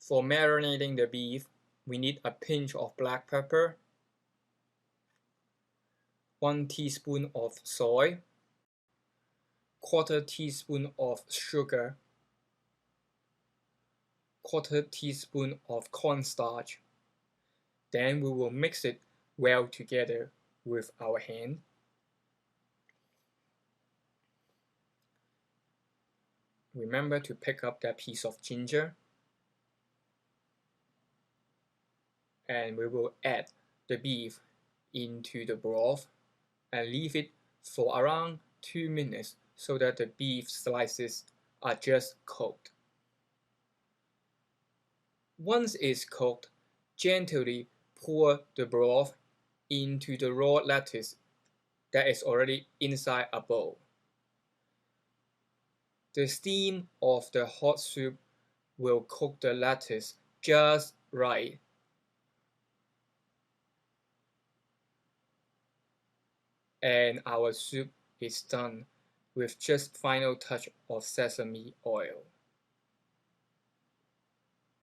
For marinating the beef, we need a pinch of black pepper, 1 teaspoon of soy, 1/4 teaspoon of sugar, 1/4 teaspoon of cornstarch. Then we will mix it well together with our hand. Remember to pick up that piece of ginger. And we will add the beef into the broth and leave it for around 2 minutes so that the beef slices are just cooked. Once it's cooked, gently pour the broth into the raw lettuce that is already inside a bowl. The steam of the hot soup will cook the lettuce just right. And our soup is done with just final touch of sesame oil.